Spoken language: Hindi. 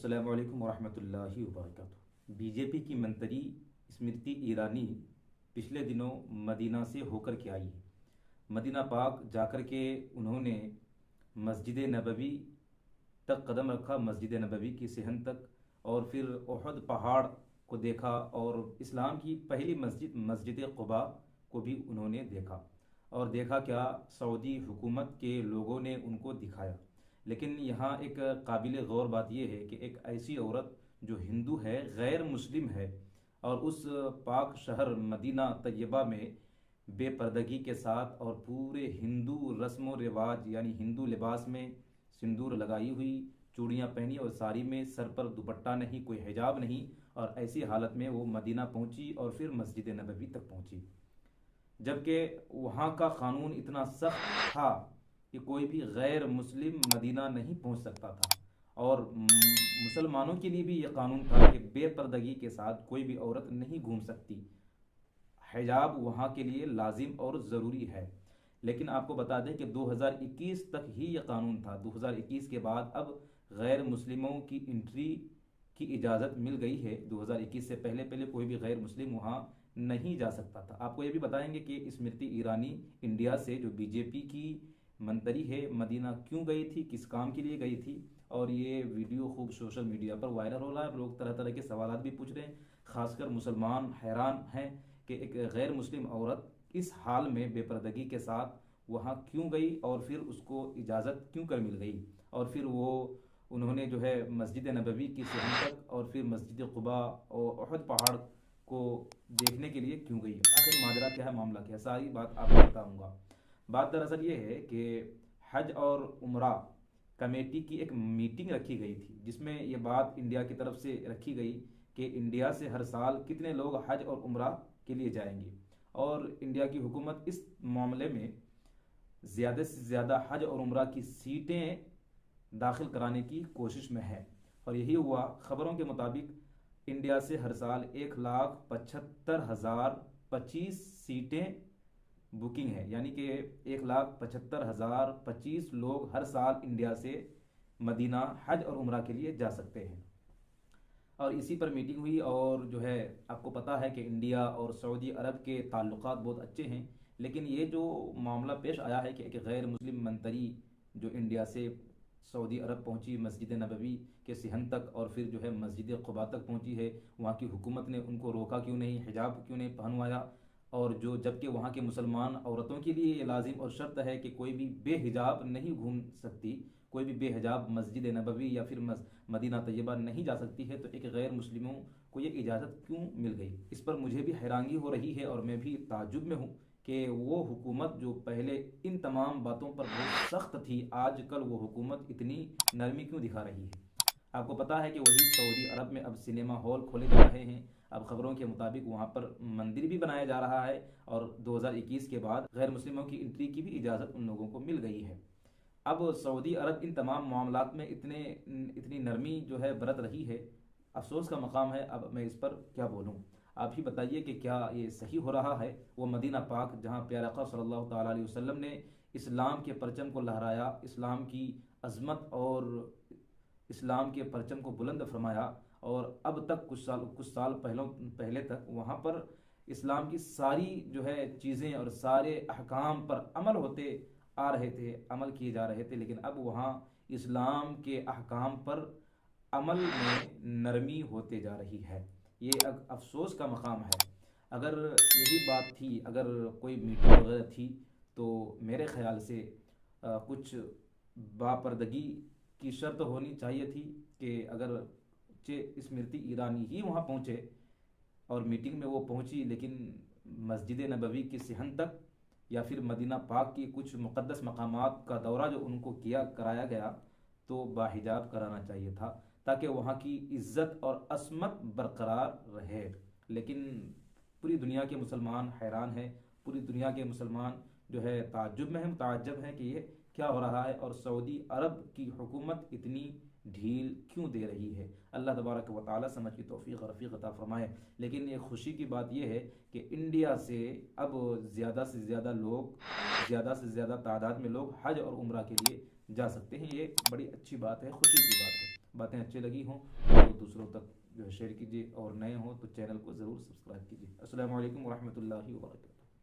अस्सलामु अलैकुम वरहमतुल्लाहि वबरकातुहू। बीजेपी की मंत्री स्मृति ईरानी पिछले दिनों मदीना से होकर के आई है। मदीना पाक जाकर के उन्होंने मस्जिद नबवी तक कदम रखा, मस्जिद नबवी की सिहन तक, और फिर उहद पहाड़ को देखा और इस्लाम की पहली मस्जिद मस्जिद क़ुबा को भी उन्होंने देखा। और देखा क्या, सऊदी हुकूमत के लोगों ने उनको दिखाया। लेकिन यहाँ एक काबिल गौर बात यह है कि एक ऐसी औरत जो हिंदू है, गैर मुस्लिम है, और उस पाक शहर मदीना तैयबा में बेपर्दगी के साथ और पूरे हिंदू रस्म व रिवाज यानी हिंदू लिबास में सिंदूर लगाई हुई, चूड़ियाँ पहनी और साड़ी में, सर पर दुपट्टा नहीं, कोई हिजाब नहीं, और ऐसी हालत में वो मदीना पहुंची और फिर मस्जिद नबवी तक पहुंची। जबकि वहाँ का कानून इतना सख्त था कि कोई भी गैर मुस्लिम मदीना नहीं पहुँच सकता था, और मुसलमानों के लिए भी ये कानून था कि बेपर्दगी के साथ कोई भी औरत नहीं घूम सकती। हिजाब वहाँ के लिए लाजिम और ज़रूरी है। लेकिन आपको बता दें कि 2021 तक ही ये कानून था। 2021 के बाद अब गैर मुस्लिमों की एंट्री की इजाज़त मिल गई है। 2021 से पहले पहले कोई भी गैर मुस्लिम वहाँ नहीं जा सकता था। आपको ये भी बताएंगे कि स्मृति ईरानी इंडिया से, जो बीजेपी की मंत्री है, मदीना क्यों गई थी, किस काम के लिए गई थी। और ये वीडियो खूब सोशल मीडिया पर वायरल हो रहा है। लोग तरह तरह के सवाल भी पूछ रहे हैं, खासकर मुसलमान हैरान हैं कि एक गैर मुस्लिम औरत इस हाल में बेपर्दगी के साथ वहाँ क्यों गई और फिर उसको इजाज़त क्यों कर मिल गई, और फिर वो उन्होंने जो है मस्जिद नबवी की सहन तक और फिर मस्जिद क़ुबा और उहद पहाड़ को देखने के लिए क्यों गई। आखिर माजरा क्या है, मामला क्या है, सारी बात आपको बताऊँगा। बात दरअसल ये है कि हज और उम्रा कमेटी की एक मीटिंग रखी गई थी, जिसमें ये बात इंडिया की तरफ से रखी गई कि इंडिया से हर साल कितने लोग हज और उम्रा के लिए जाएंगे, और इंडिया की हुकूमत इस मामले में ज़्यादा से ज़्यादा हज और उम्रा की सीटें दाखिल कराने की कोशिश में है। और यही हुआ। खबरों के मुताबिक इंडिया से हर साल 1,75,025 सीटें बुकिंग है, यानी कि 1,75,025 लोग हर साल इंडिया से मदीना हज और उम्रा के लिए जा सकते हैं। और इसी पर मीटिंग हुई, और जो है आपको पता है कि इंडिया और सऊदी अरब के ताल्लुकात बहुत अच्छे हैं। लेकिन ये जो मामला पेश आया है कि एक गैर मुस्लिम मंत्री जो इंडिया से सऊदी अरब पहुंची, मस्जिद नबवी के सिहन तक और फिर जो है मस्जिद क़ुबा तक पहुंची है, वहाँ की हुकूमत ने उनको रोका क्यों नहीं, हिजाब क्यों नहीं पहनवाया, और जो जबकि वहाँ के मुसलमान औरतों के लिए ये लाजिम और शर्त है कि कोई भी बेहिजाब नहीं घूम सकती, कोई भी बेहिजाब मस्जिद नबवी या फिर मदीना तैयबा नहीं जा सकती है, तो एक गैर मुस्लिमों को ये इजाज़त क्यों मिल गई। इस पर मुझे भी हैरानी हो रही है और मैं भी ताज्जुब में हूँ कि वो हुकूमत जो पहले इन तमाम बातों पर बहुत सख्त थी, आजकल वो हुकूमत इतनी नरमी क्यों दिखा रही है। आपको पता है कि वही सऊदी अरब में अब सिनेमा हॉल खोले जा रहे हैं। अब खबरों के मुताबिक वहाँ पर मंदिर भी बनाया जा रहा है, और 2021 के बाद गैर मुस्लिमों की एंट्री की भी इजाज़त उन लोगों को मिल गई है। अब सऊदी अरब इन तमाम मामलात में इतनी नरमी जो है बरत रही है, अफसोस का मकाम है। अब मैं इस पर क्या बोलूँ, आप ही बताइए कि क्या ये सही हो रहा है। वो मदीना पाक जहाँ प्यारे आका सल्लल्लाहु ताला अलैहि वसल्लम ने इस्लाम के परचम को लहराया, इस्लाम की अज़मत और इस्लाम के परचम को बुलंद फरमाया, और अब तक कुछ साल पहले तक वहाँ पर इस्लाम की सारी जो है चीज़ें और सारे अहकाम पर अमल होते आ रहे थे, अमल किए जा रहे थे। लेकिन अब वहाँ इस्लाम के अहकाम पर अमल में नरमी होते जा रही है। ये अफसोस का मकाम है। अगर यही बात थी, अगर कोई मीटिंग वगैरह थी, तो मेरे ख़्याल से कुछ बापर्दगी की शर्त होनी चाहिए थी कि अगर स्मृति ईरानी ही वहाँ पहुँचे और मीटिंग में वो पहुँची, लेकिन मस्जिद नबवी की सिहन तक या फिर मदीना पाक की कुछ मुक़द्दस मकामात का दौरा जो उनको कराया गया, तो बाहिजाब कराना चाहिए था, ताकि वहाँ की इज़्ज़त और असमत बरकरार रहे। लेकिन पूरी दुनिया के मुसलमान हैरान हैं, पूरी दुनिया के मुसलमान जो है ताज्जुब में हैं, मुताज्जब हैं कि ये क्या हो रहा है, और सऊदी अरब की हुकूमत इतनी ढील क्यों दे रही है। अल्लाह तबारक व तआला समझ की तौफीक और रफ़ीक अता फरमाए। लेकिन ये खुशी की बात यह है कि इंडिया से अब ज़्यादा से ज़्यादा लोग, ज़्यादा से ज़्यादा तादाद में लोग हज और उम्रा के लिए जा सकते हैं। ये बड़ी अच्छी बात है, खुशी की बात है। बातें अच्छी लगी हों तो दूसरों तक जो है शेयर कीजिए, और नए हों तो चैनल को ज़रूर सब्सक्राइब कीजिए। अस्सलामु अलैकुम वरहमतुल्लाहि वबरकातुहू।